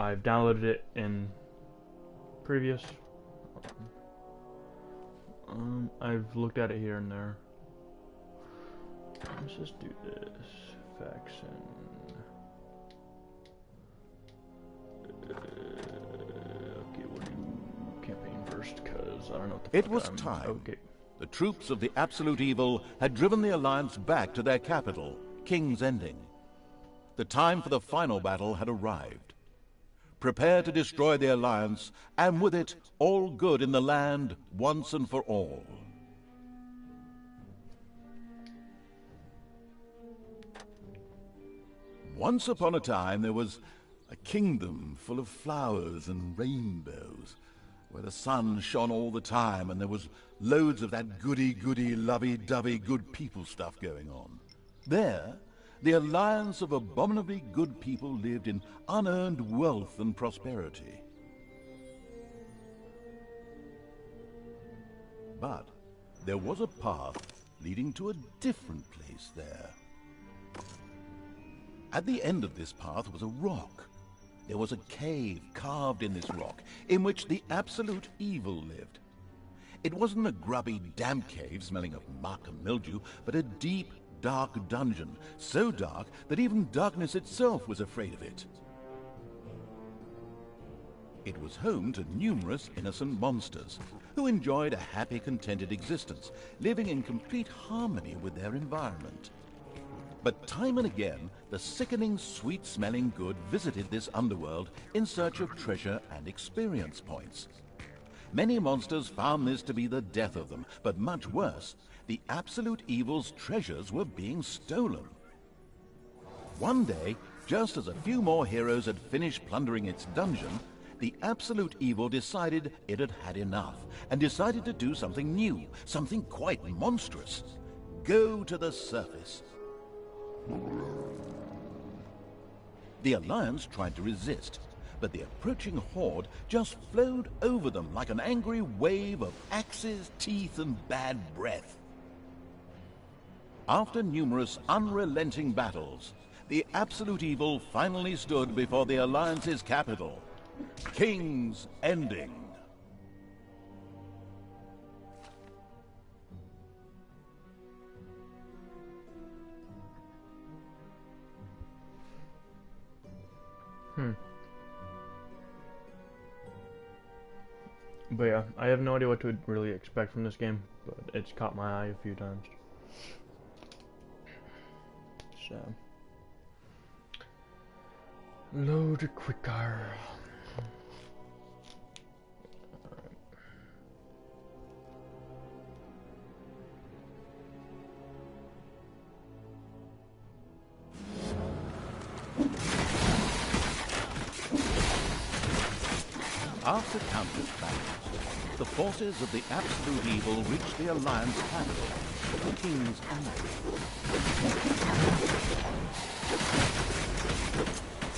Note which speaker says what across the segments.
Speaker 1: I've downloaded it in previous. I've looked at it here and there. Let's just do this. Faction. Okay, we'll do campaign first, because I don't know what the
Speaker 2: It
Speaker 1: fuck
Speaker 2: was
Speaker 1: I'm...
Speaker 2: time.
Speaker 1: Okay.
Speaker 2: The troops of the Absolute Evil had driven the Alliance back to their capital, King's Ending. The time for the final battle had arrived. Prepare to destroy the Alliance, and with it, all good in the land once and for all. Once upon a time, there was a kingdom full of flowers and rainbows, where the sun shone all the time and there was loads of that goody-goody, lovey-dovey good people stuff going on. There, the alliance of abominably good people lived in unearned wealth and prosperity. But there was a path leading to a different place there. At the end of this path was a rock. There was a cave carved in this rock, in which the Absolute Evil lived. It wasn't a grubby, damp cave smelling of muck and mildew, but a deep, dark dungeon, so dark that even darkness itself was afraid of it. It was home to numerous innocent monsters, who enjoyed a happy, contented existence, living in complete harmony with their environment. But time and again, the sickening, sweet-smelling good visited this underworld in search of treasure and experience points. Many monsters found this to be the death of them, but much worse, the Absolute Evil's treasures were being stolen. One day, just as a few more heroes had finished plundering its dungeon, the Absolute Evil decided it had had enough, and decided to do something new, something quite monstrous. Go to the surface. The Alliance tried to resist, but the approaching horde just flowed over them like an angry wave of axes, teeth, and bad breath. After numerous unrelenting battles, the Absolute Evil finally stood before the Alliance's capital, King's Ending.
Speaker 1: But yeah, I have no idea what to really expect from this game, but it's caught my eye a few times. So, load quicker.
Speaker 2: After countless battles, the forces of the Absolute Evil reached the Alliance capital, the King's Ending.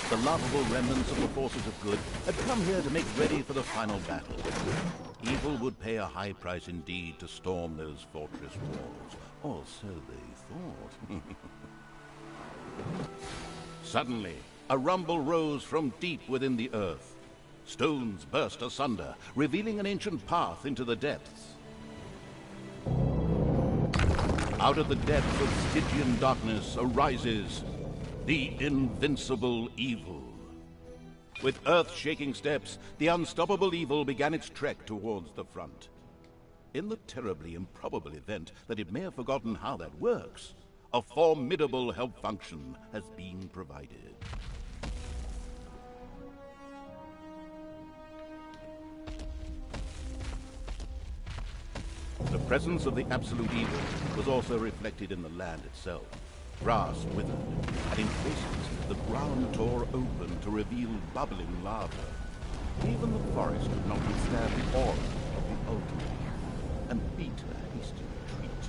Speaker 2: The lovable remnants of the forces of good had come here to make ready for the final battle. Evil would pay a high price indeed to storm those fortress walls, or so they thought. Suddenly, a rumble rose from deep within the earth. Stones burst asunder, revealing an ancient path into the depths. Out of the depths of Stygian darkness arises the invincible evil. With earth-shaking steps, the unstoppable evil began its trek towards the front. In the terribly improbable event that it may have forgotten how that works, a formidable help function has been provided. The presence of the Absolute Evil was also reflected in the land itself. Grass withered, and in places the ground tore open to reveal bubbling lava. Even the forest could not withstand the aura of the ultimate, and beat a hasty retreat.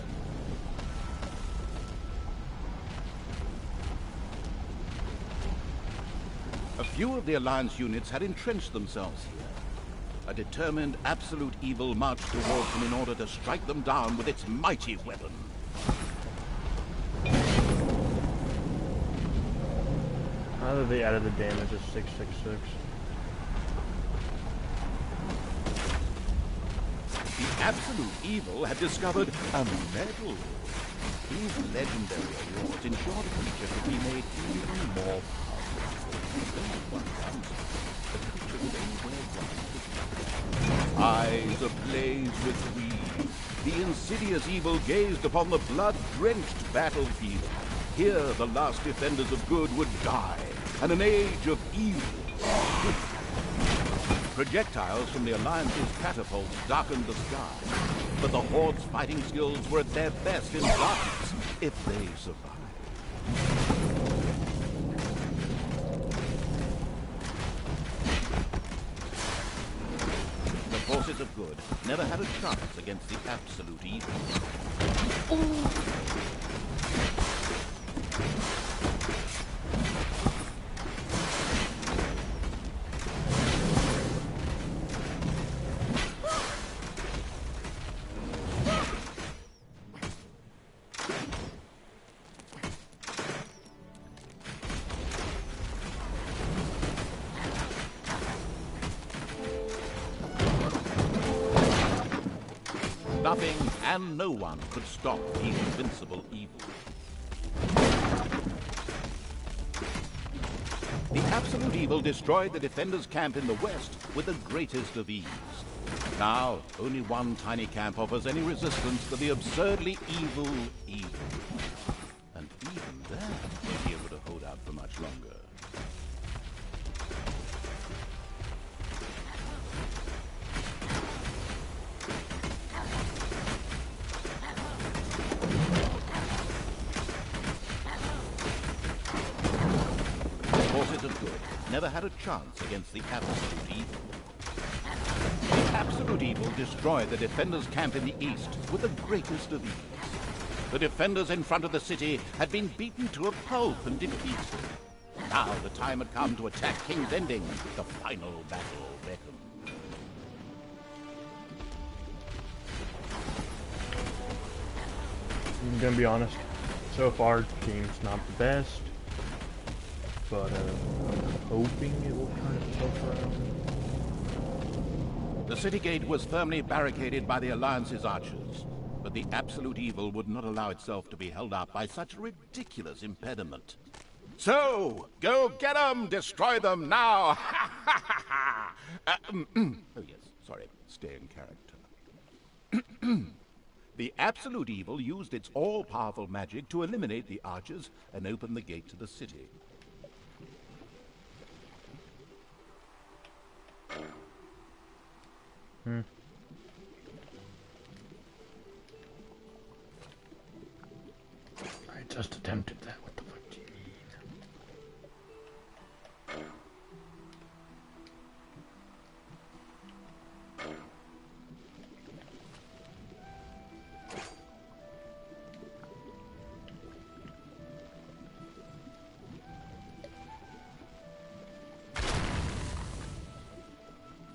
Speaker 2: A few of the Alliance units had entrenched themselves here. A determined Absolute Evil marched towards them in order to strike them down with its mighty weapon.
Speaker 1: Now that they added the damage of 666.
Speaker 2: The absolute evil had discovered a medal. These legendary awards ensure the creature could be made even more powerful. Eyes ablaze with greed, the insidious evil gazed upon the blood-drenched battlefield. Here the last defenders of good would die, and an age of evil. Projectiles from the Alliance's catapults darkened the sky, but the Horde's fighting skills were at their best in darkness, if they survived. The forces of good never had a chance against the absolute evil. Nothing and no one could stop the invincible evil. The absolute evil destroyed the defenders' camp in the west with the greatest of ease. Now, only one tiny camp offers any resistance to the absurdly evil evil. And even that won't be able to hold out for much longer. Forces of good never had a chance against the absolute evil. The absolute evil destroyed the defenders' camp in the east with the greatest of ease. The defenders in front of the city had been beaten to a pulp and defeated. Now the time had come to attack King's Ending. The final battle beckoned.
Speaker 1: I'm gonna be honest, so far the team's not the best, but I'm hoping it will kind of tough around.
Speaker 2: The city gate was firmly barricaded by the Alliance's archers, but the absolute evil would not allow itself to be held up by such a ridiculous impediment. So, go get them! Destroy them now! Oh yes, sorry, stay in character. The absolute evil used its all-powerful magic to eliminate the archers and open the gate to the city.
Speaker 1: I just attempted that. What the fuck do you mean?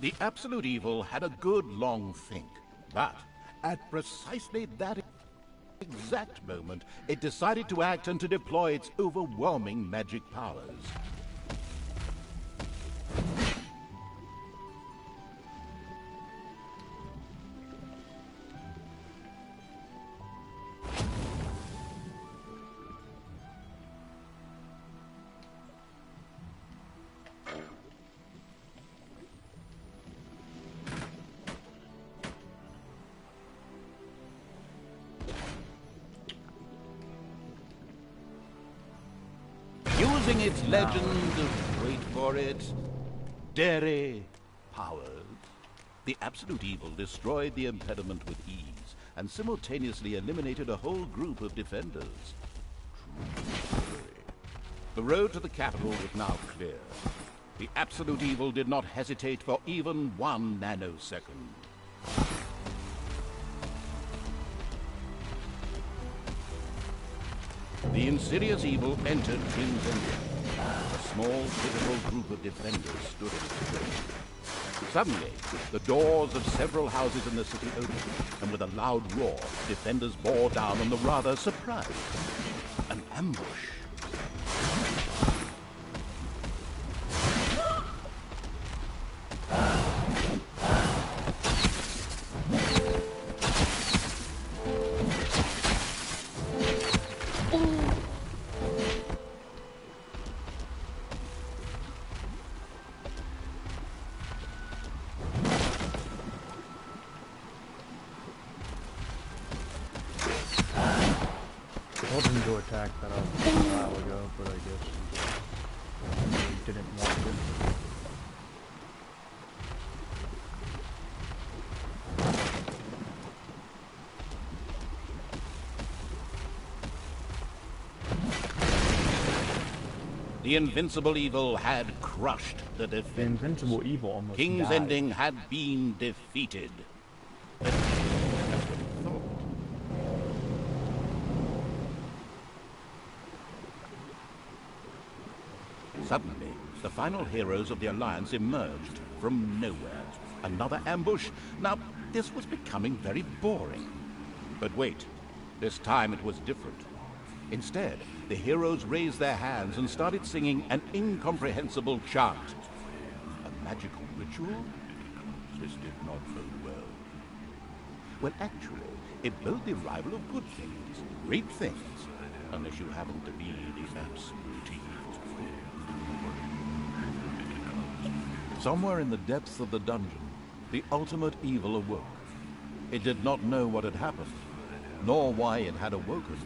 Speaker 2: The absolute evil had a good long think, but at precisely that exact moment, it decided to act and to deploy its overwhelming magic powers. Using its legend of, wait for it, Dere powers, the absolute evil destroyed the impediment with ease and simultaneously eliminated a whole group of defenders. Truly. The road to the capital was now clear. The absolute evil did not hesitate for even 1 nanosecond. The insidious evil entered King's Ending. A small, pitiful group of defenders stood in its way. Suddenly, the doors of several houses in the city opened, and with a loud roar, defenders bore down on the rather surprised. An ambush.
Speaker 1: attack that I was doing a while ago, but I guess he didn't want to.
Speaker 2: The invincible evil had crushed the defense.
Speaker 1: The invincible evil almost
Speaker 2: King's
Speaker 1: died.
Speaker 2: Ending had been defeated. That's what he thought. Suddenly, the final heroes of the Alliance emerged from nowhere. Another ambush? Now, this was becoming very boring. But wait, this time it was different. Instead, the heroes raised their hands and started singing an incomprehensible chant. A magical ritual? This did not bode well. Well, actually, it bode the arrival of good things, great things, unless you happen to be the absolute evil. Somewhere in the depths of the dungeon, the ultimate evil awoke. It did not know what had happened, nor why it had awoken,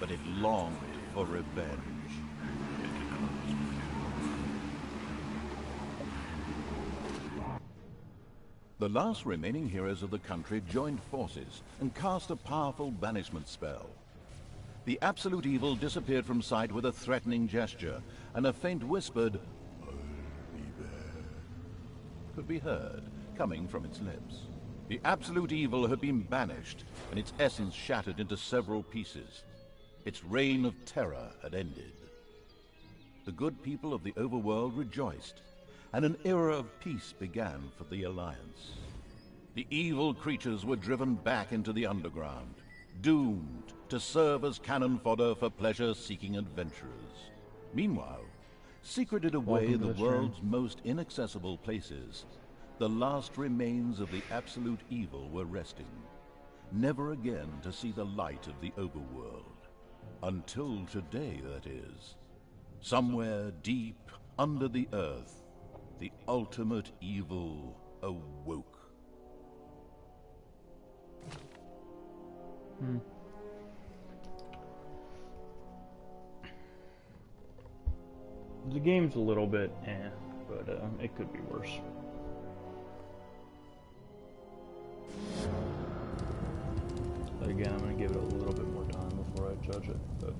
Speaker 2: but it longed for revenge. The last remaining heroes of the country joined forces and cast a powerful banishment spell. The absolute evil disappeared from sight with a threatening gesture, and a faint whispered, "I'll be back," could be heard coming from its lips. The absolute evil had been banished, and its essence shattered into several pieces. Its reign of terror had ended. The good people of the overworld rejoiced, and an era of peace began for the Alliance. The evil creatures were driven back into the underground, doomed to serve as cannon fodder for pleasure-seeking adventurers. Meanwhile, secreted away in the world's most inaccessible places, the last remains of the absolute evil were resting, never again to see the light of the overworld. Until today, that is. Somewhere deep under the earth, the ultimate evil awoke.
Speaker 1: The game's a little bit but it could be worse. But again, I'm going to give it a little bit more time before I judge it. But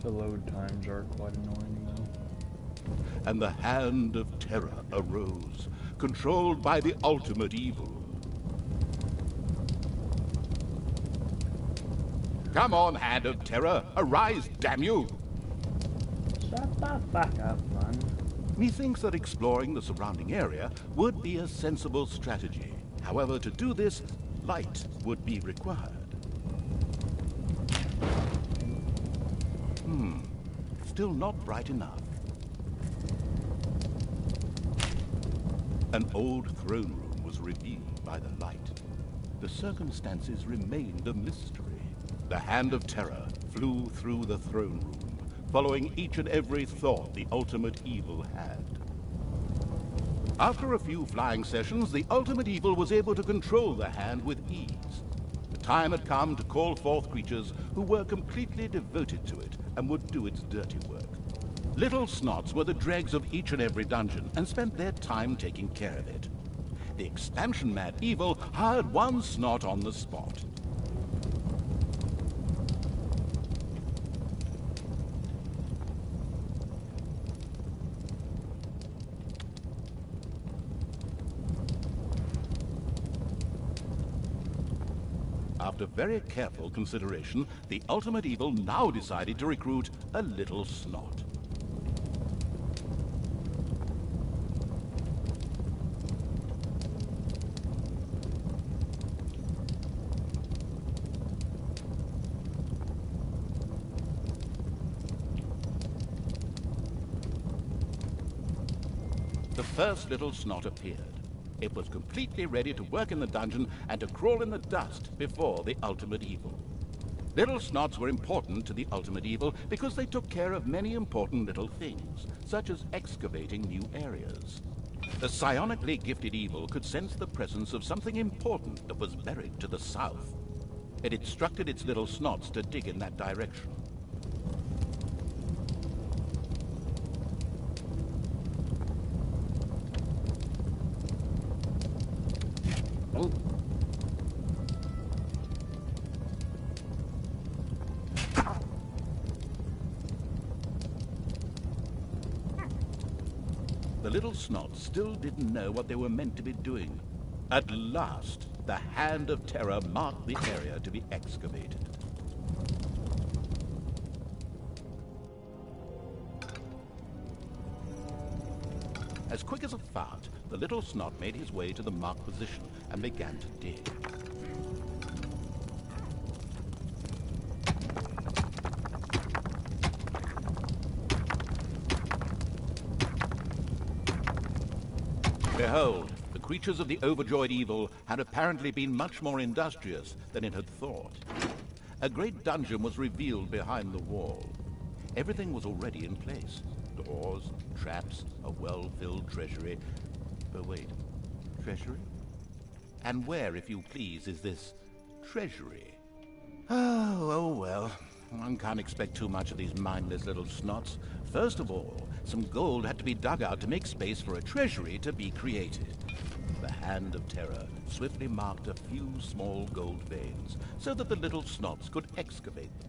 Speaker 1: the load times are quite annoying, though.
Speaker 2: And the Hand of Terror arose, controlled by the ultimate evil. Come on, Hand of Terror, arise, damn you!
Speaker 1: Shut the fuck up, man.
Speaker 2: Methinks that exploring the surrounding area would be a sensible strategy. However, to do this, light would be required. Still not bright enough. An old throne room was revealed by the light. The circumstances remained a mystery. The Hand of Terror flew through the throne room, following each and every thought the ultimate evil had. After a few flying sessions, the ultimate evil was able to control the hand with ease. The time had come to call forth creatures who were completely devoted to it and would do its dirty work. Little Snots were the dregs of each and every dungeon and spent their time taking care of it. The expansion-mad evil hired one Snot on the spot. After very careful consideration, the ultimate evil now decided to recruit a little Snot. the first little snot appeared. It was completely ready to work in the dungeon and to crawl in the dust before the ultimate evil. Little snots were important to the ultimate evil because they took care of many important little things, such as excavating new areas. The psionically gifted evil could sense the presence of something important that was buried to the south. It instructed its little snots to dig in that direction. Oh. The little snots still didn't know what they were meant to be doing. At last, the Hand of Terror marked the area to be excavated. As quick as a fart, the little snot made his way to the marked position and began to dig. Behold, the creatures of the overjoyed evil had apparently been much more industrious than it had thought. A great dungeon was revealed behind the wall. Everything was already in place. Doors, traps, a well-filled treasury. But wait, treasury? And where, if you please, is this treasury? Oh well. One can't expect too much of these mindless little snots. First of all, some gold had to be dug out to make space for a treasury to be created. The Hand of Terror swiftly marked a few small gold veins so that the little snots could excavate them.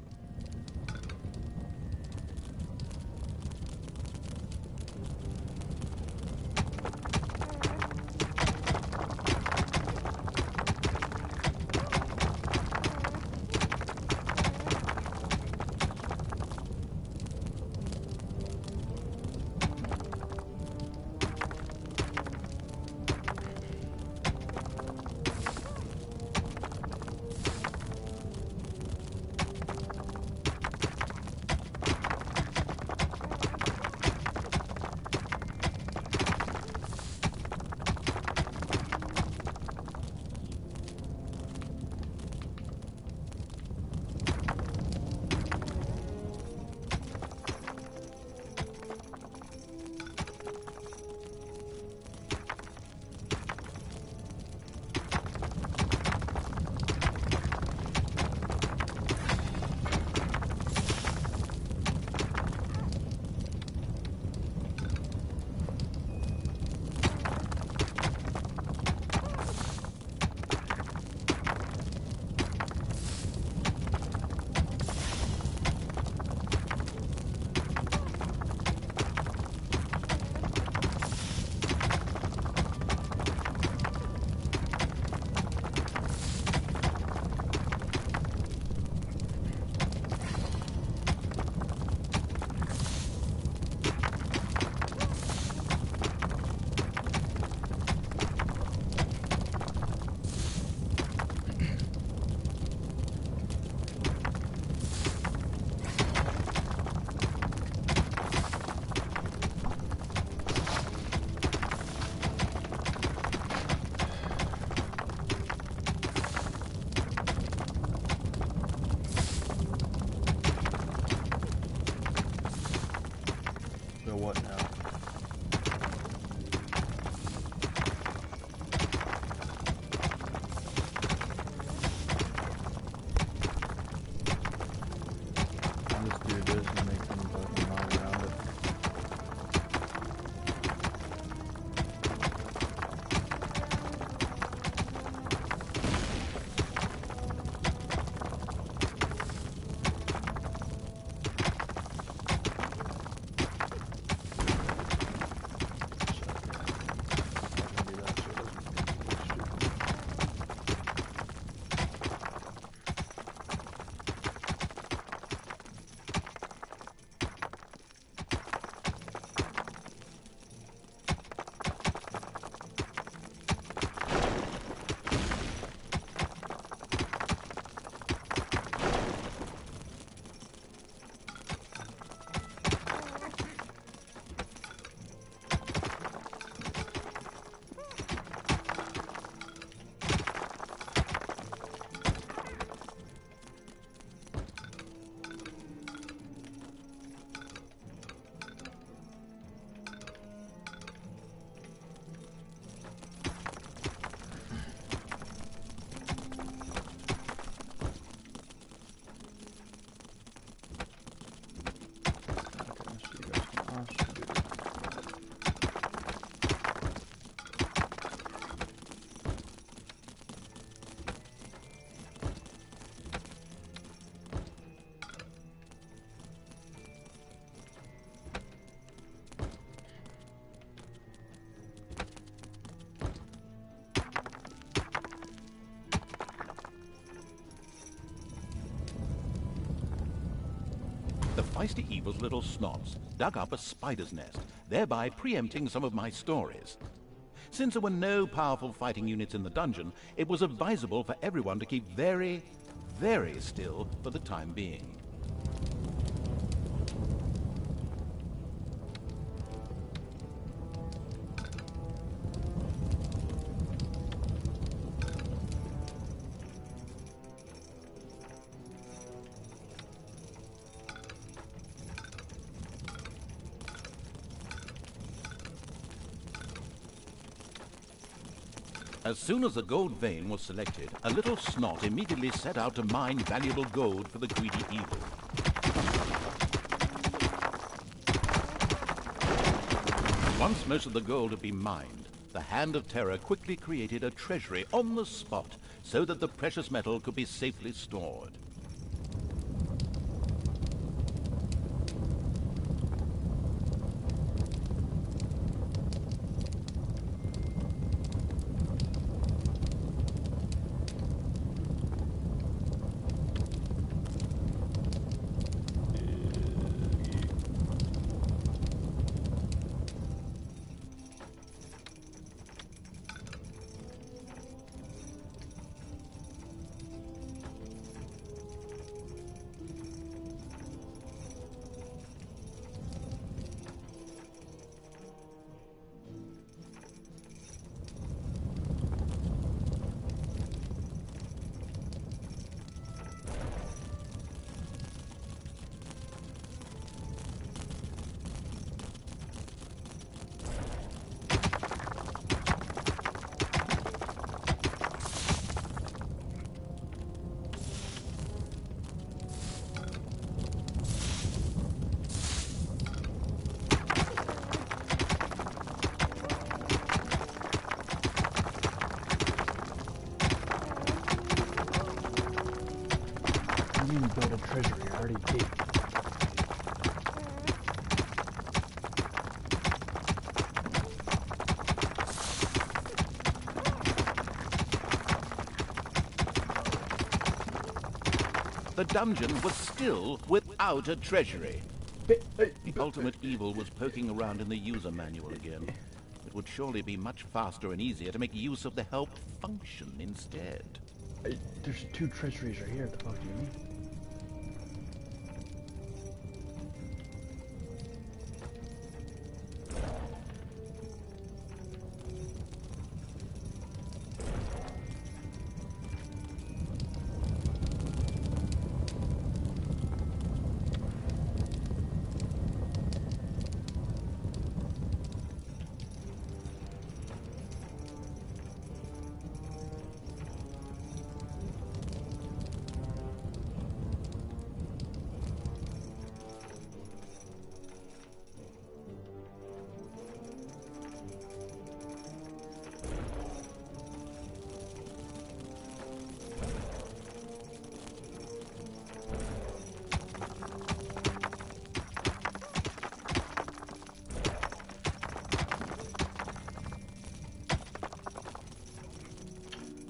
Speaker 2: feisty evil's little snots dug up a spider's nest, thereby preempting some of my stories. Since there were no powerful fighting units in the dungeon, it was advisable for everyone to keep very, very still for the time being. As soon as the gold vein was selected, a little snot immediately set out to mine valuable gold for the greedy evil. Once most of the gold had been mined, the Hand of Terror quickly created a treasury on the spot so that the precious metal could be safely stored.
Speaker 1: You build a treasury, I already did.
Speaker 2: The dungeon was still without a treasury. The ultimate evil was poking around in the user manual again. It would surely be much faster and easier to make use of the help function instead.
Speaker 1: There's 2 treasuries right here. What the fuck do you mean?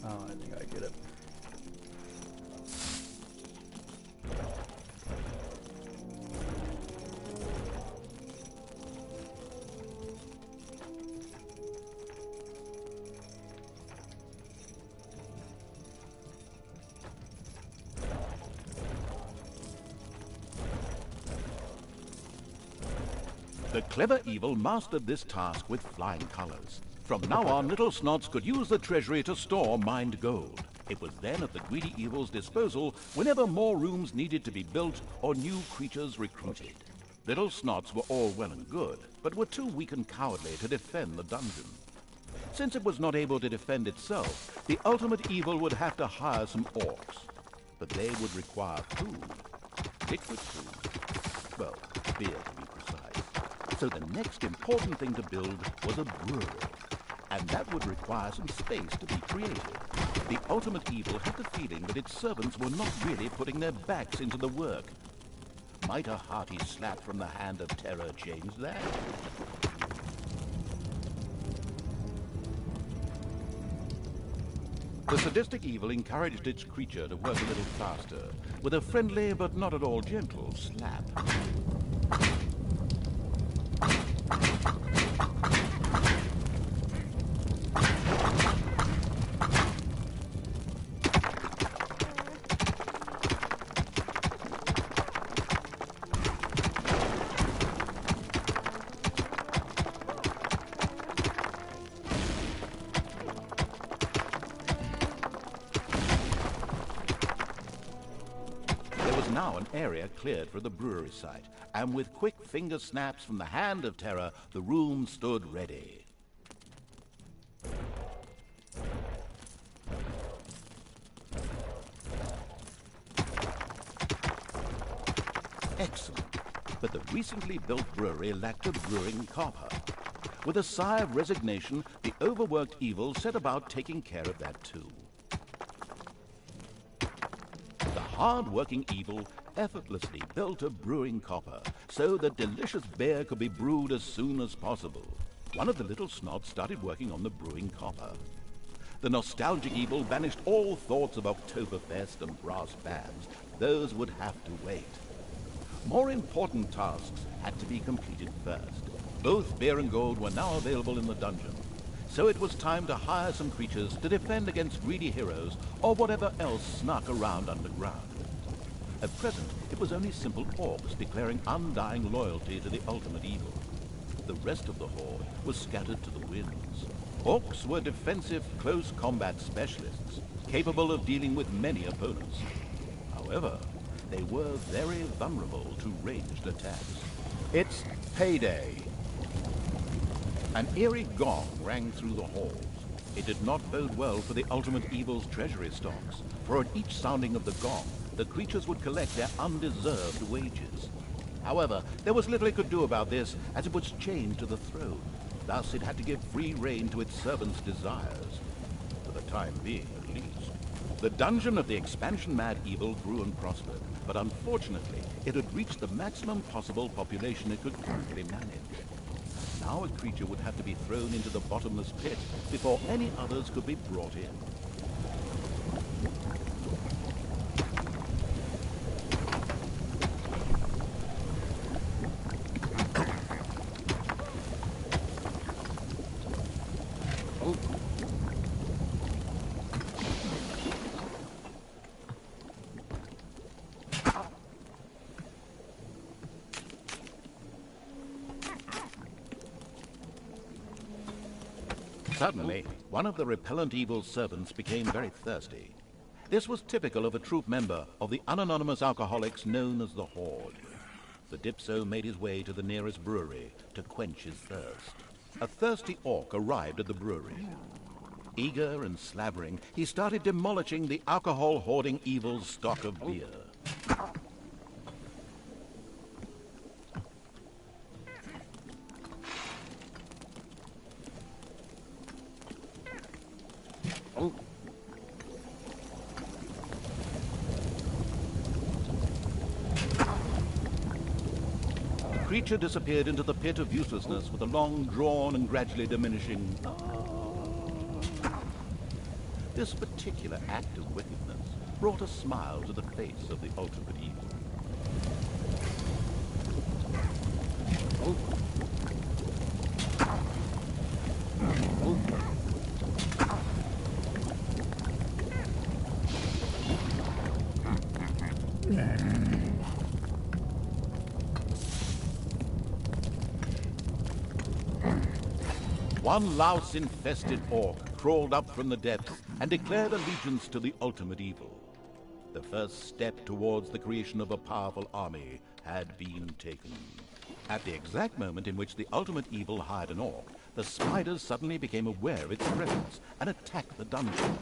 Speaker 1: Oh, I think I get it.
Speaker 2: The clever evil mastered this task with flying colors. From now on, little snots could use the treasury to store mined gold. It was then at the greedy evil's disposal whenever more rooms needed to be built or new creatures recruited. Little snots were all well and good, but were too weak and cowardly to defend the dungeon. Since it was not able to defend itself, the ultimate evil would have to hire some orcs. But they would require food. Liquid food. Well, beer to be precise. So the next important thing to build was a brewery. And that would require some space to be created. The ultimate evil had the feeling that its servants were not really putting their backs into the work. Might a hearty slap from the Hand of Terror change that? The sadistic evil encouraged its creature to work a little faster, with a friendly but not at all gentle slap. Now an area cleared for the brewery site, and with quick finger snaps from the hand of terror, the room stood ready. Excellent. But the recently built brewery lacked a brewing copper. With a sigh of resignation, the overworked evil set about taking care of that too. The hard-working evil effortlessly built a brewing copper so that delicious beer could be brewed as soon as possible. One of the little snots started working on the brewing copper. The nostalgic evil banished all thoughts of Oktoberfest and brass bands. Those would have to wait. More important tasks had to be completed first. Both beer and gold were now available in the dungeon, so it was time to hire some creatures to defend against greedy heroes or whatever else snuck around underground. At present, it was only simple orcs declaring undying loyalty to the ultimate evil. The rest of the horde was scattered to the winds. Orcs were defensive, close combat specialists, capable of dealing with many opponents. However, they were very vulnerable to ranged attacks. It's payday! An eerie gong rang through the halls. It did not bode well for the ultimate evil's treasury stocks, for at each sounding of the gong, the creatures would collect their undeserved wages. However, there was little it could do about this, as it was chained to the throne. Thus, it had to give free rein to its servants' desires. For the time being, at least. The dungeon of the expansion-mad evil grew and prospered, but unfortunately, it had reached the maximum possible population it could currently manage. Now a creature would have to be thrown into the bottomless pit before any others could be brought in. Suddenly, one of the repellent evil's servants became very thirsty. This was typical of a troop member of the unanonymous alcoholics known as the Horde. The Dipso made his way to the nearest brewery to quench his thirst. A thirsty orc arrived at the brewery. Eager and slavering, he started demolishing the alcohol-hoarding evil's stock of beer. The creature disappeared into the pit of uselessness with a long-drawn and gradually diminishing This particular act of wickedness brought a smile to the face of the ultimate evil. One louse-infested orc crawled up from the depths and declared allegiance to the ultimate evil. The first step towards the creation of a powerful army had been taken. At the exact moment in which the ultimate evil hired an orc, the spiders suddenly became aware of its presence and attacked the dungeon.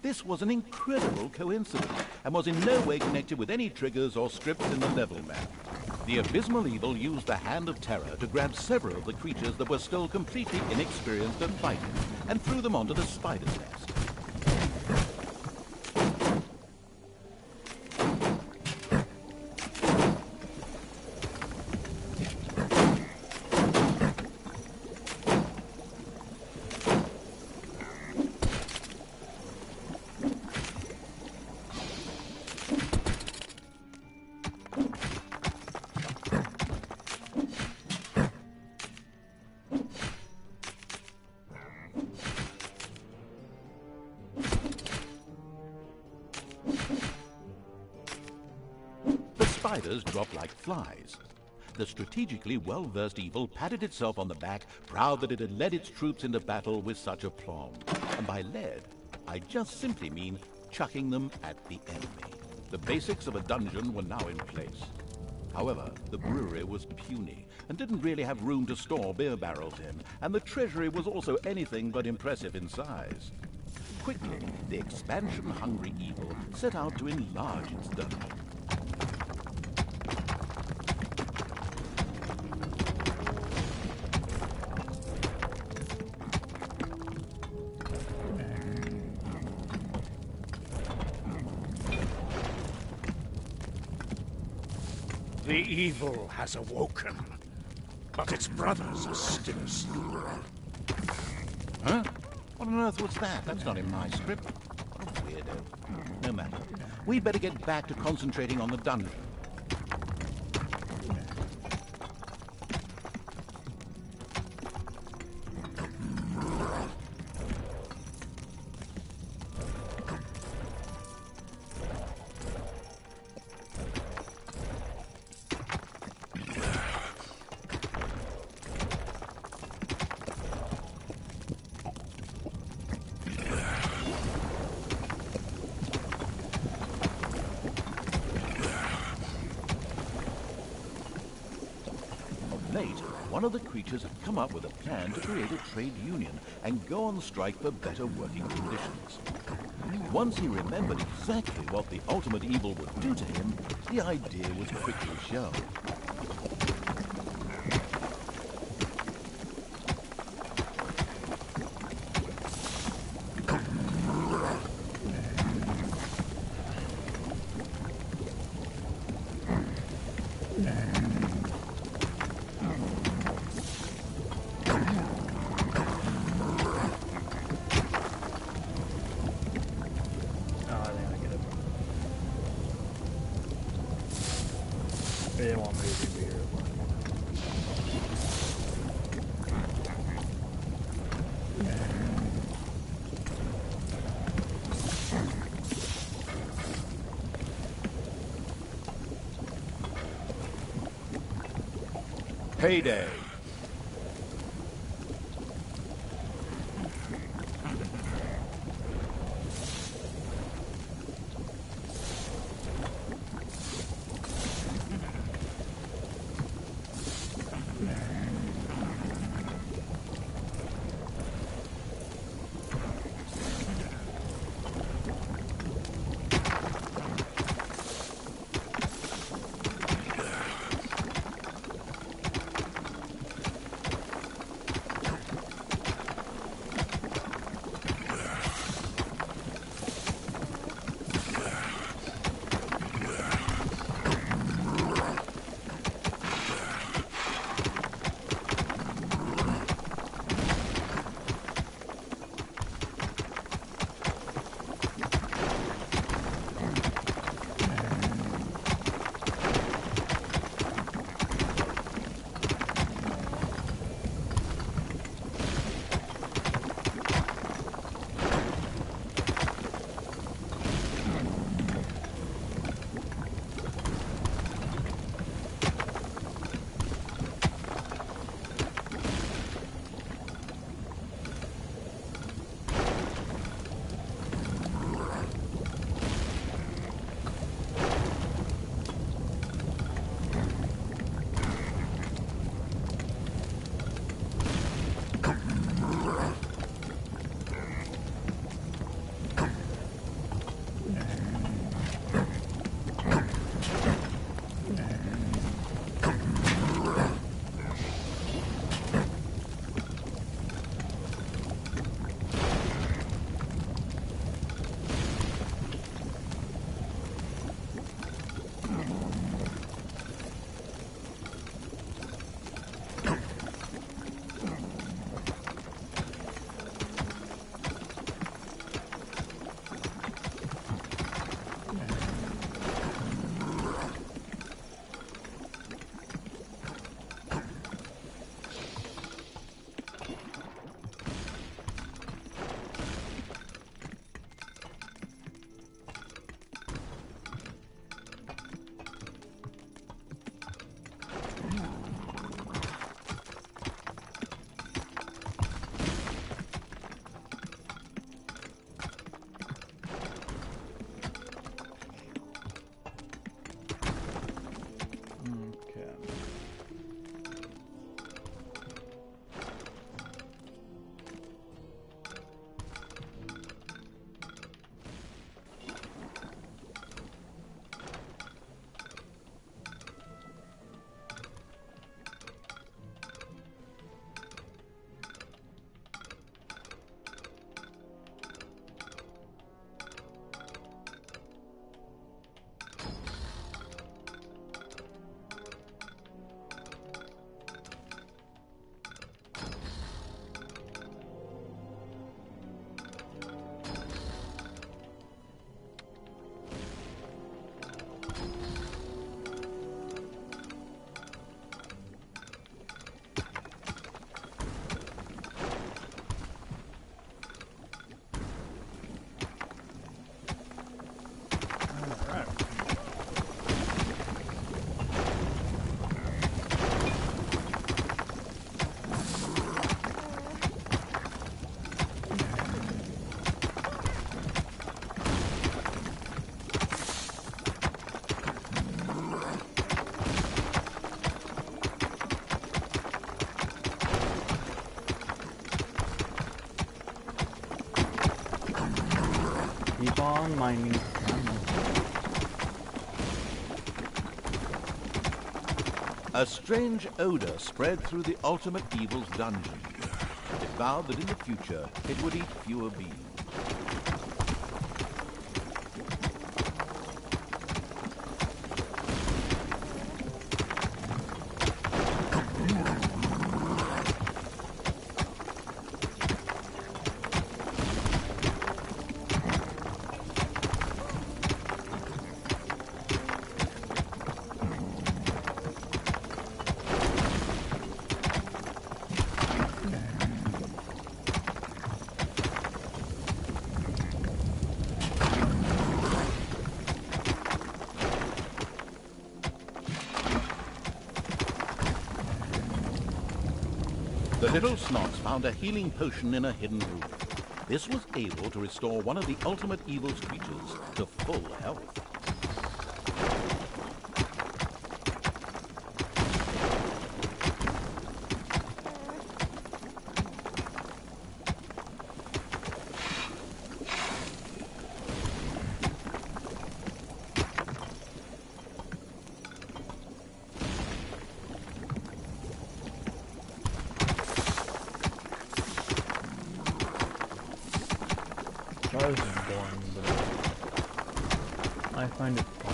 Speaker 2: This was an incredible coincidence and was in no way connected with any triggers or scripts in the level map. The abysmal evil used the Hand of Terror to grab several of the creatures that were still completely inexperienced at fighting and threw them onto the spider's nest. spiders drop like flies. The strategically well-versed evil patted itself on the back, proud that it had led its troops into battle with such aplomb. And by led, I just simply mean chucking them at the enemy. The basics of a dungeon were now in place. However, the brewery was puny and didn't really have room to store beer barrels in, and the treasury was also anything but impressive in size. Quickly, the expansion-hungry evil set out to enlarge its dungeon.
Speaker 3: The evil has awoken, but its brothers are still asleep.
Speaker 2: Huh? What on earth was that? That's not in my script. What a weirdo. No matter. We'd better get back to concentrating on the dungeon. Late, one of the creatures had come up with a plan to create a trade union and go on strike for better working conditions. Once he remembered exactly what the ultimate evil would do to him, the idea was quickly shown.
Speaker 1: They want me to be here.
Speaker 2: Payday!
Speaker 1: Keep on mining.
Speaker 2: A strange odor spread through the Ultimate Evil's dungeon. It vowed that in the future it would eat fewer beings. The little snots found a healing potion in a hidden room. This was able to restore one of the Ultimate Evil's creatures to full health.
Speaker 1: This is boring, but I find it fun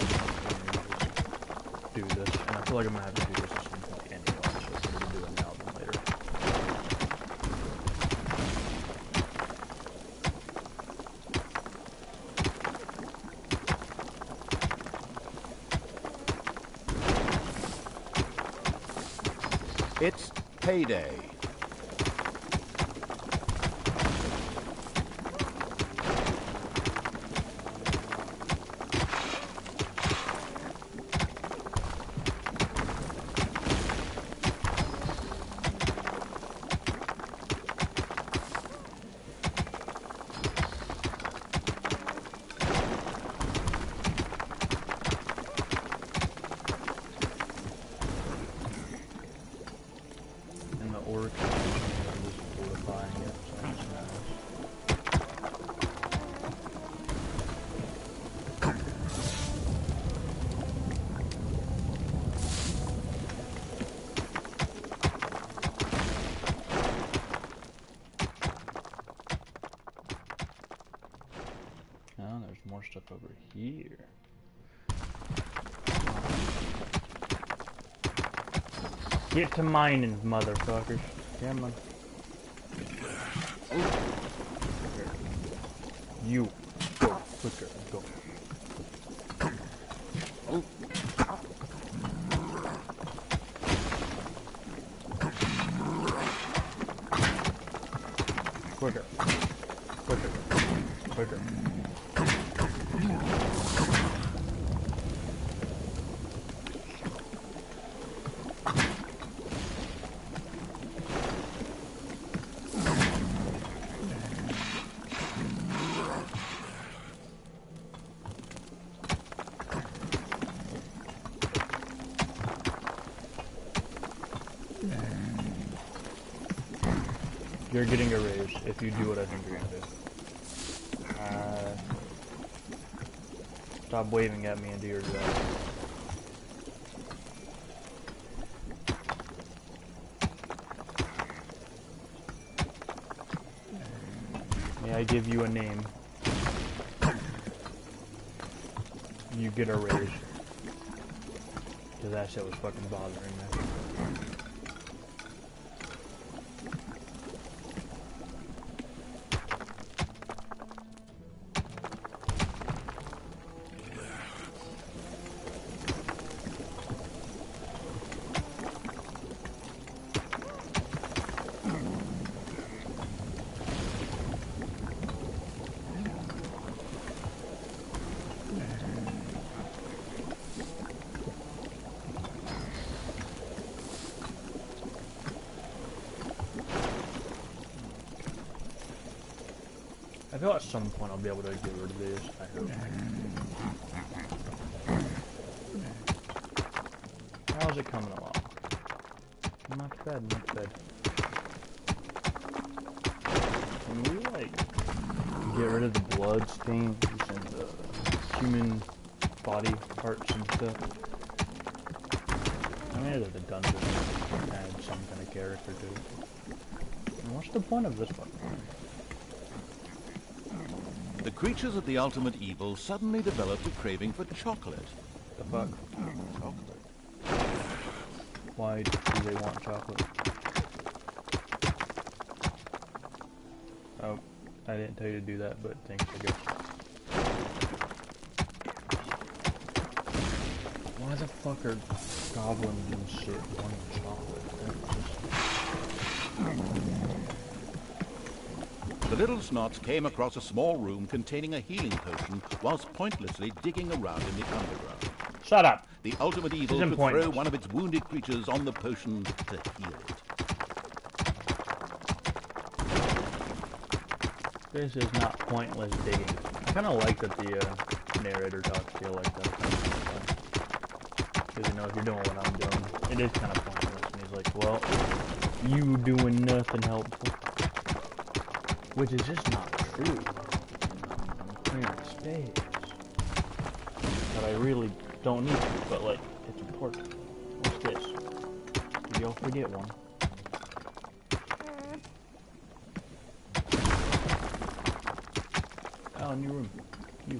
Speaker 1: to do this, and I feel like I'm gonna have to do this at some point anyway, so I'm gonna do it now than later.
Speaker 2: It's payday.
Speaker 1: Orc is fortifying it, so that's oh, there's more stuff over here. Get to mining, motherfuckers. Come on. You go quicker. Go. Quicker. Quicker. Quicker. You're getting a raise if you do what I think you're gonna do. Stop waving at me and do your job. May I give you a name? You get a raise. Cause that shit was fucking bothering me. I feel at some point I'll be able to get rid of these, I hope. How's it coming along? Not bad, not bad. Can we, like, get rid of the blood stains? human body parts and stuff. I mean, the dungeon had some kind of character to it. And what's the point of this one?
Speaker 2: The creatures of the ultimate evil suddenly developed a craving for chocolate.
Speaker 1: The fuck?
Speaker 2: Chocolate.
Speaker 1: Why do they want chocolate? Oh, I didn't tell you to do that, but thanks, I guess. Why the fuck are goblins and shit wanting chocolate?
Speaker 2: The little snots came across a small room containing a healing potion whilst pointlessly digging around in the underground.
Speaker 1: Shut up!
Speaker 2: The ultimate evil
Speaker 1: Isn't
Speaker 2: could
Speaker 1: pointless.
Speaker 2: throw one of its wounded creatures on the potion to heal it.
Speaker 1: This is not pointless digging. I kind of like that the narrator talks to you like that. Because, you know, if you're doing what I'm doing, it is kind of pointless. And he's like, well, you doing nothing helpful. Which is just not true. I'm clearing space. But I really don't need to, but, like, it's important. What's this? Did y'all forget one? Oh, new room. You.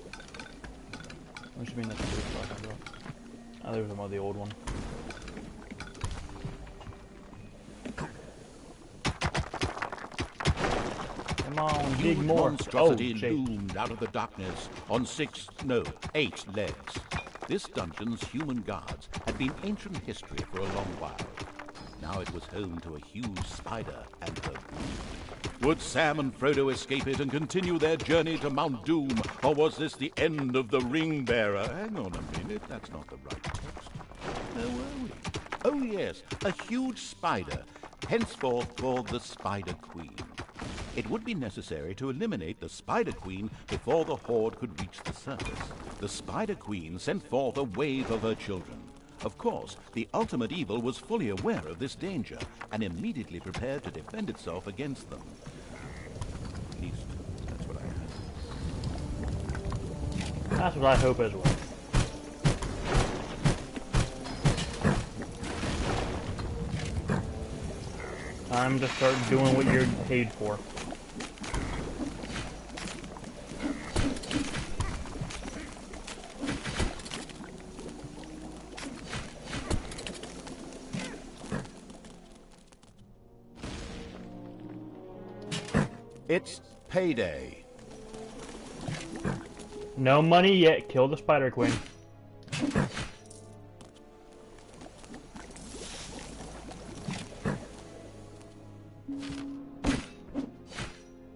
Speaker 1: What do you mean that's what you're talking about? Oh, there was one of the old one. Come on, dig
Speaker 2: Huge
Speaker 1: more.
Speaker 2: monstrosity
Speaker 1: Oh, shit.
Speaker 2: loomed out of the darkness on 8 legs. This dungeon's human guards had been ancient history for a long while. Now it was home to a huge spider and her brood. Would Sam and Frodo escape it and continue their journey to Mount Doom, or was this the end of the Ring Bearer? Hang on a minute, that's not the right text. Where were we? Oh yes, a huge spider, henceforth called the Spider Queen. It would be necessary to eliminate the Spider Queen before the Horde could reach the surface. The Spider Queen sent forth a wave of her children. Of course, the ultimate evil was fully aware of this danger and immediately prepared to defend itself against them. At least, that's what I heard.
Speaker 1: That's what I hope as well. Time to start doing what you're paid for.
Speaker 2: It's payday.
Speaker 1: No money yet. Kill the Spider Queen.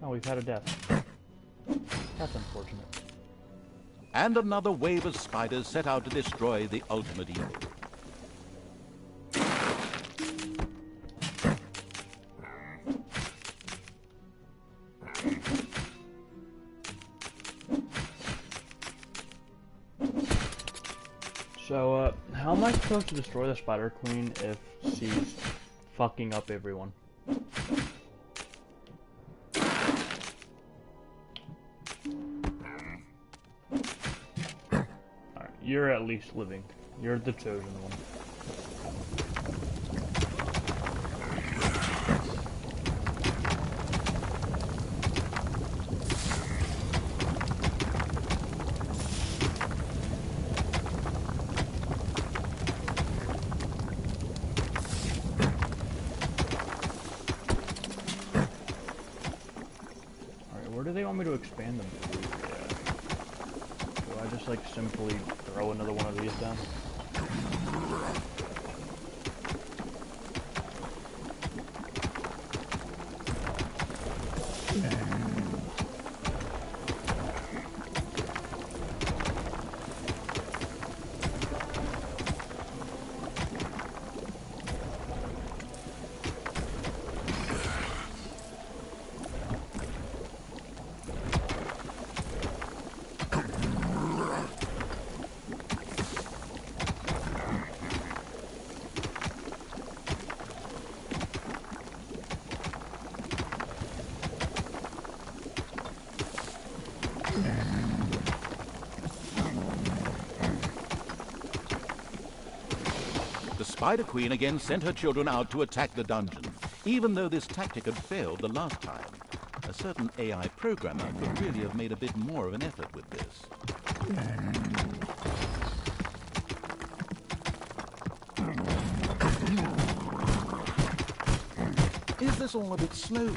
Speaker 1: Oh, we've had a death. That's unfortunate.
Speaker 2: And another wave of spiders set out to destroy the ultimate evil.
Speaker 1: So, how am I supposed to destroy the Spider Queen if she's fucking up everyone? Alright, you're at least living. You're the chosen one. Where do they want me to expand them to? Do I just like simply throw another one of these down?
Speaker 2: Spider Queen again sent her children out to attack the dungeon, even though this tactic had failed the last time. A certain AI programmer could really have made a bit more of an effort with this. Is this all a bit slow?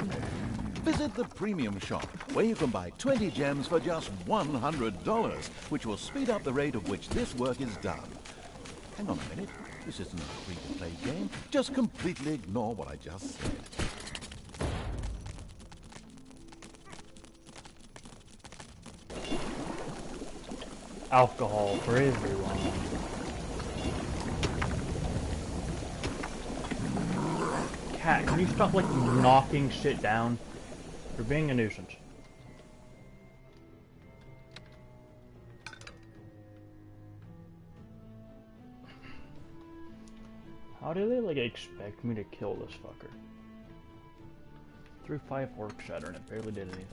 Speaker 2: Visit the premium shop, where you can buy 20 gems for just $100, which will speed up the rate at which this work is done. Hang on a minute, this isn't a free-to-play game. Just completely ignore what I just said.
Speaker 1: Alcohol for everyone. Cat, can you stop, like, knocking shit down? You're being a nuisance. How do they, like, expect me to kill this fucker? Threw 5 orc shatter and it barely did anything.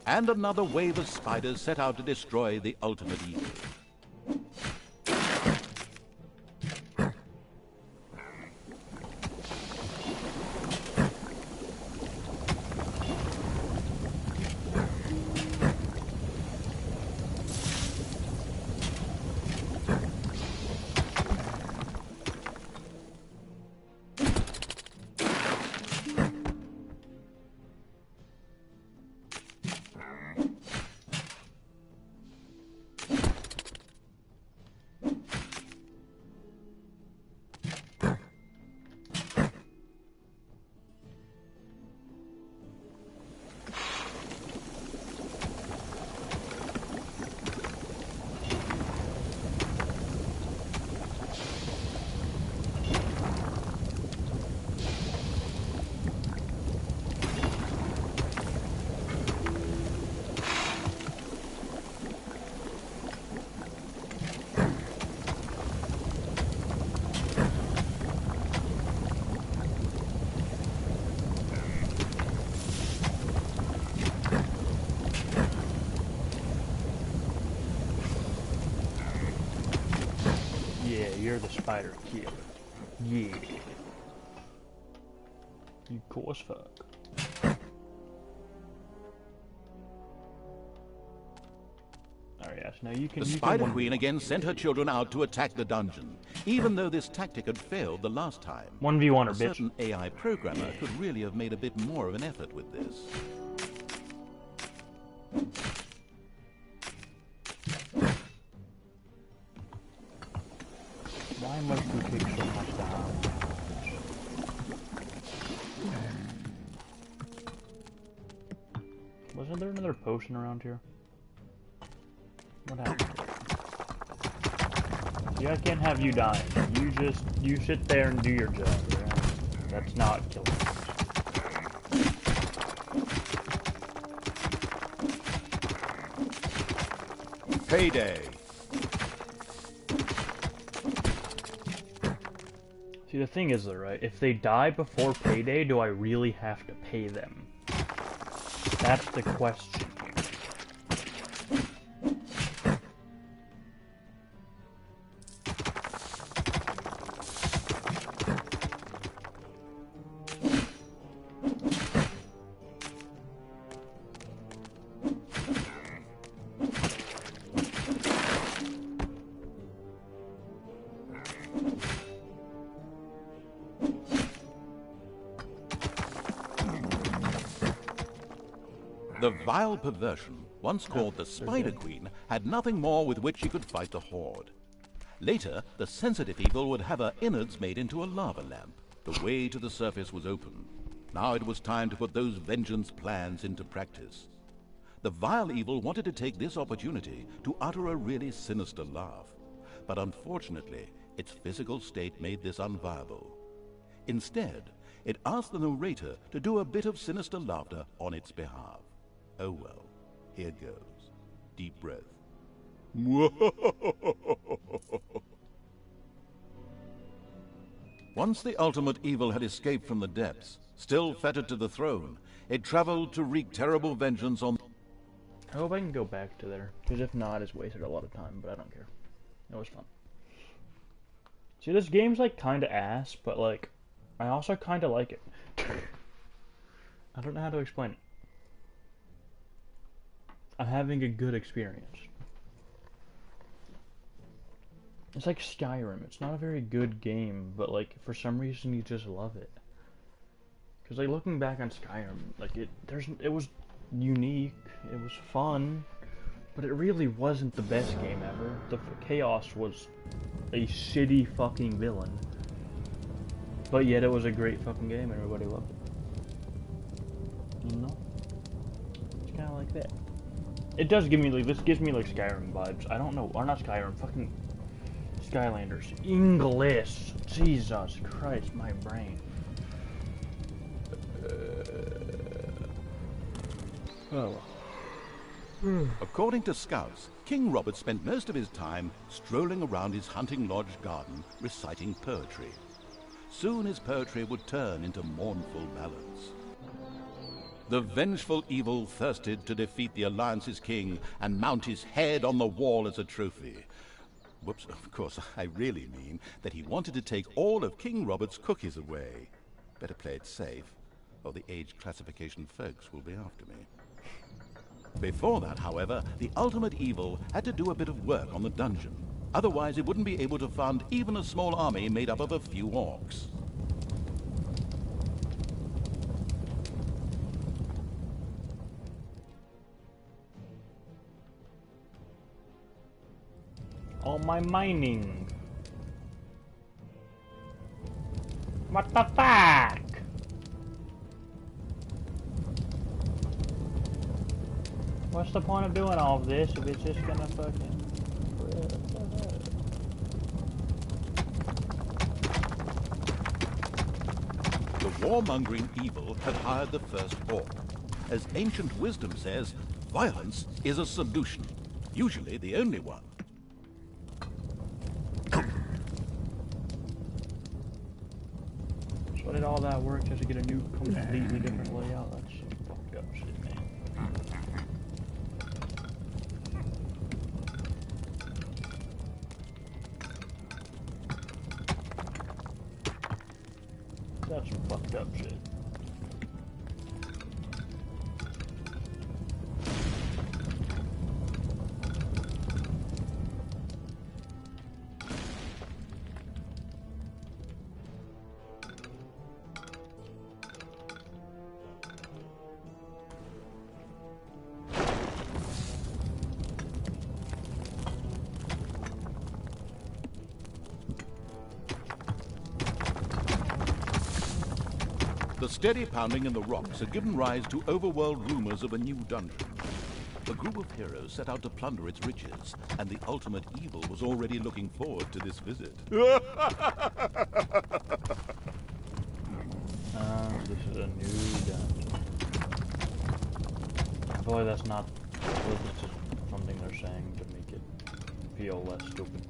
Speaker 2: And another wave of spiders set out to destroy the ultimate evil.
Speaker 1: You're the spider killer. Yeah. You cool as fuck. Alright, yes, now you can...
Speaker 2: The Spider Queen again sent her children out to attack the dungeon, even though this tactic had failed the last time.
Speaker 1: 1v1 or
Speaker 2: A
Speaker 1: bitch.
Speaker 2: certain AI programmer could really have made a bit more of an effort with this.
Speaker 1: Why must we take so much damage? Wasn't there another potion around here? What happened? See, I can't have you dying. You sit there and do your job, right? That's not killing me.
Speaker 2: Payday!
Speaker 1: See, the thing is though, right? If they die before payday, do I really have to pay them? That's the question here.
Speaker 2: The vile perversion, once called the Spider Queen, had nothing more with which she could fight the Horde. Later, the sensitive evil would have her innards made into a lava lamp. The way to the surface was open. Now it was time to put those vengeance plans into practice. The vile evil wanted to take this opportunity to utter a really sinister laugh. But unfortunately, its physical state made this unviable. Instead, it asked the narrator to do a bit of sinister laughter on its behalf. Oh well, here goes. Deep breath. Once the ultimate evil had escaped from the depths, still fettered to the throne, it traveled to wreak terrible vengeance on...
Speaker 1: I hope I can go back to there, because if not, I just wasted a lot of time, but I don't care. It was fun. See, this game's like kinda ass, but like, I also kinda like it. I don't know how to explain it. I'm having a good experience. It's like Skyrim. It's not a very good game, but like for some reason you just love it. Cause like looking back on Skyrim, like it was unique, it was fun, but it really wasn't the best game ever. The Chaos was a shitty fucking villain, but yet it was a great fucking game and everybody loved it. You know? It's kind of like that. It does give me like, this gives me like Skyrim vibes. I don't know, or not Skyrim, fucking Skylanders. English! Jesus Christ, my brain. Oh.
Speaker 2: According to scouts, King Robert spent most of his time strolling around his hunting lodge garden reciting poetry. Soon his poetry would turn into mournful ballads. The vengeful evil thirsted to defeat the Alliance's king and mount his head on the wall as a trophy. Whoops, of course, I really mean that he wanted to take all of King Robert's cookies away. Better play it safe, or the age classification folks will be after me. Before that, however, the ultimate evil had to do a bit of work on the dungeon. Otherwise, it wouldn't be able to fund even a small army made up of a few orcs.
Speaker 1: All my mining. What the fuck? What's the point of doing all of this if it's just gonna fucking...
Speaker 2: The warmongering evil had hired the first orc. As ancient wisdom says, violence is a solution, usually the only one.
Speaker 1: So did all that work just to get a new, completely different layout? That's some fucked up shit, man. That's some fucked up shit.
Speaker 2: The steady pounding in the rocks had given rise to overworld rumors of a new dungeon. A group of heroes set out to plunder its riches, and the ultimate evil was already looking forward to this visit.
Speaker 1: This is a new dungeon. I feel like that's not... It's just something they're saying to make it feel less stupid.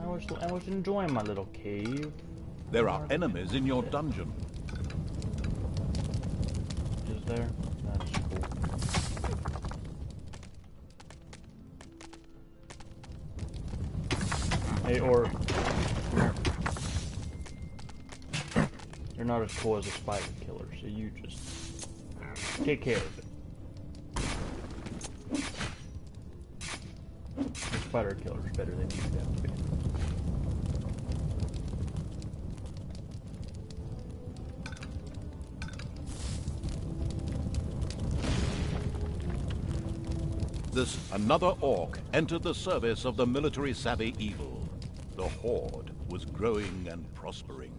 Speaker 1: I was enjoying my little cave.
Speaker 2: There are enemies in your dungeon.
Speaker 1: Is there? That's cool. Hey, or... You're not as cool as a spider killer, so you just... take care of it. The spider killer's better than you have to be.
Speaker 2: This another orc entered the service of the military-savvy evil. The horde was growing and prospering.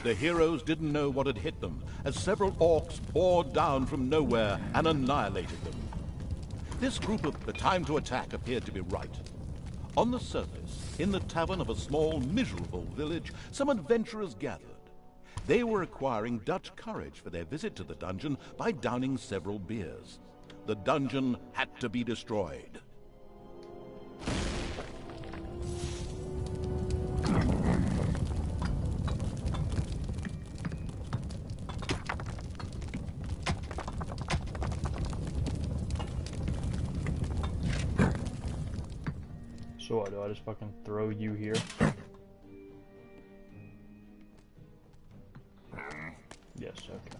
Speaker 2: The heroes didn't know what had hit them, as several orcs poured down from nowhere and annihilated them. This group of the time to attack appeared to be right. On the surface, in the tavern of a small, miserable village, some adventurers gathered. They were acquiring Dutch courage for their visit to the dungeon by downing several beers. The dungeon had to be destroyed.
Speaker 1: So what, do I just fucking throw you here? Yes, okay.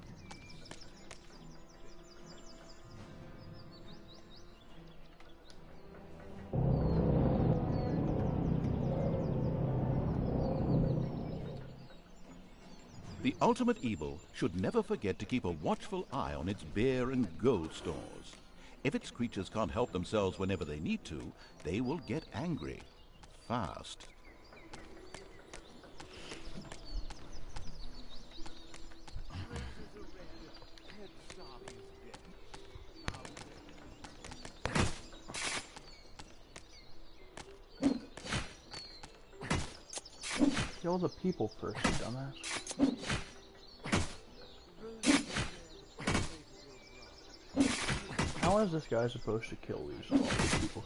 Speaker 2: The ultimate evil should never forget to keep a watchful eye on its beer and gold stores. If its creatures can't help themselves whenever they need to, they will get angry. Fast.
Speaker 1: Kill the people first, you dumbass. How is this guy supposed to kill these people?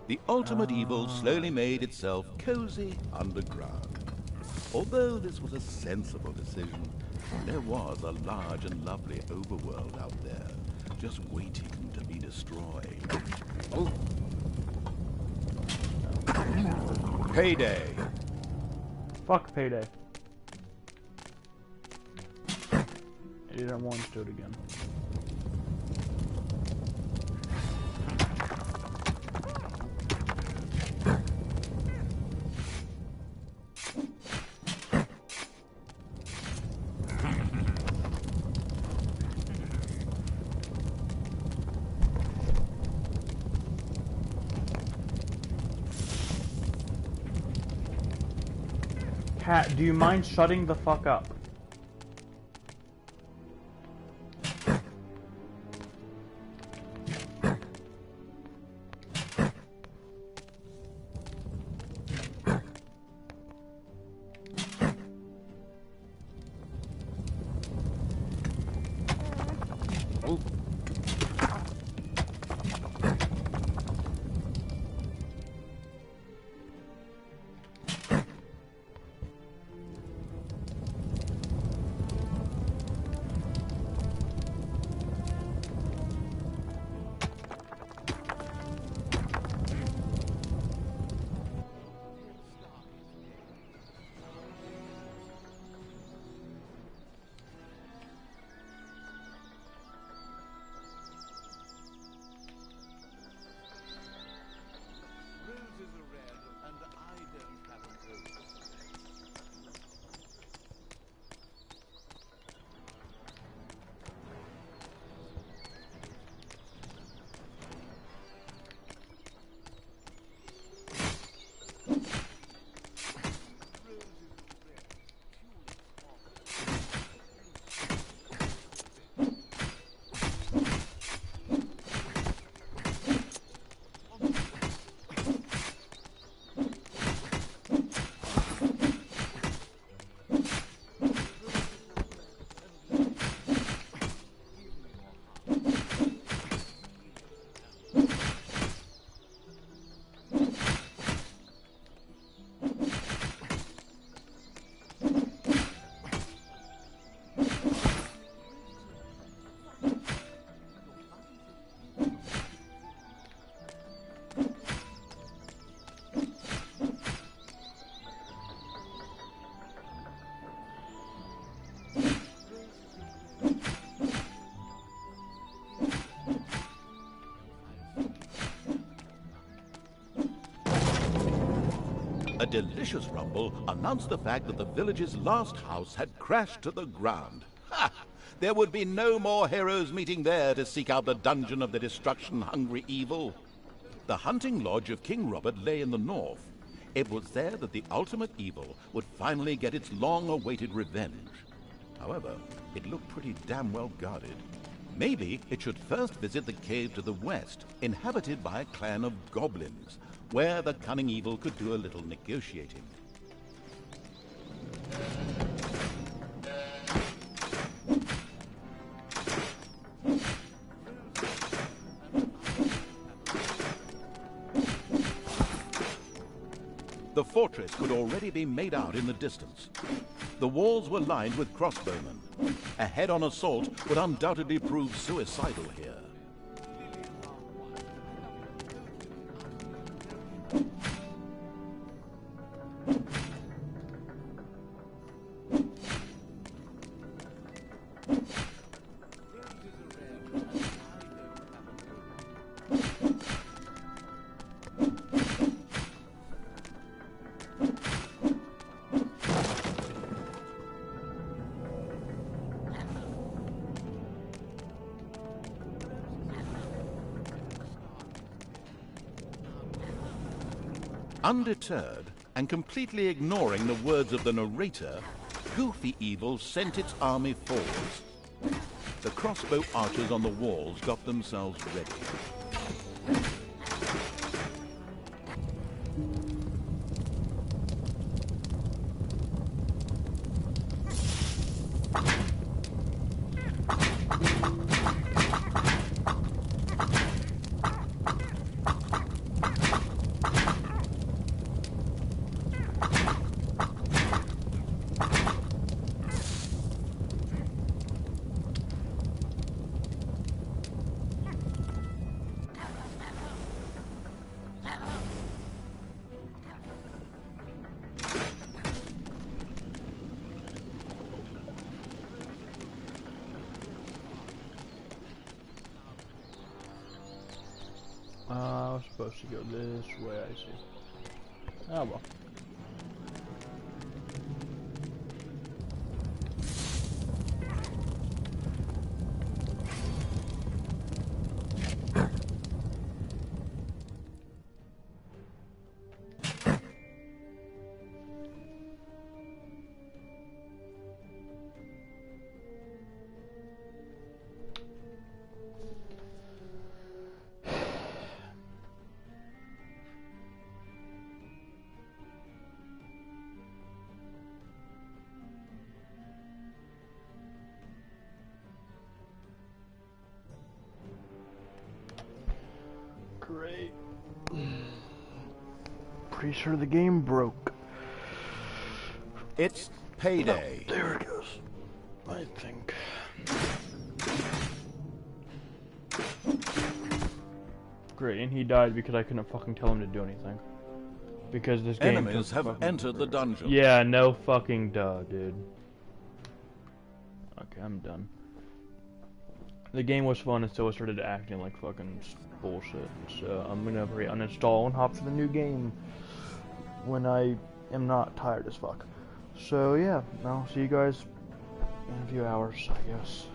Speaker 2: The ultimate evil slowly made itself cozy underground. Although this was a sensible decision, there was a large and lovely overworld out there, just waiting to be destroyed. Oh. Payday!
Speaker 1: Fuck Payday. I didn't want to do it again. Cat, do you mind shutting the fuck up?
Speaker 2: Oh. delicious rumble announced the fact that the village's last house had crashed to the ground. Ha! There would be no more heroes meeting there to seek out the dungeon of the destruction-hungry evil. The hunting lodge of King Robert lay in the north. It was there that the ultimate evil would finally get its long-awaited revenge. However, it looked pretty damn well guarded. Maybe it should first visit the cave to the west, inhabited by a clan of goblins, where the cunning evil could do a little negotiating. The fortress could already be made out in the distance. The walls were lined with crossbowmen. A head-on assault would undoubtedly prove suicidal here. Undeterred, and completely ignoring the words of the narrator, Goofy Evil sent its army forwards. The crossbow archers on the walls got themselves ready.
Speaker 1: I was supposed to go this way, I see. Oh well. Great. Pretty sure the game broke.
Speaker 2: It's payday.
Speaker 1: Oh, there it goes. I think. Great, and he died because I couldn't fucking tell him to do anything. Because this game
Speaker 2: Enemies have entered the dungeon.
Speaker 1: Yeah, no fucking duh, dude. Okay, I'm done. The game was fun until it started acting like fucking bullshit. So I'm gonna uninstall and hop to the new game when I am not tired as fuck. So yeah, I'll see you guys in a few hours, I guess.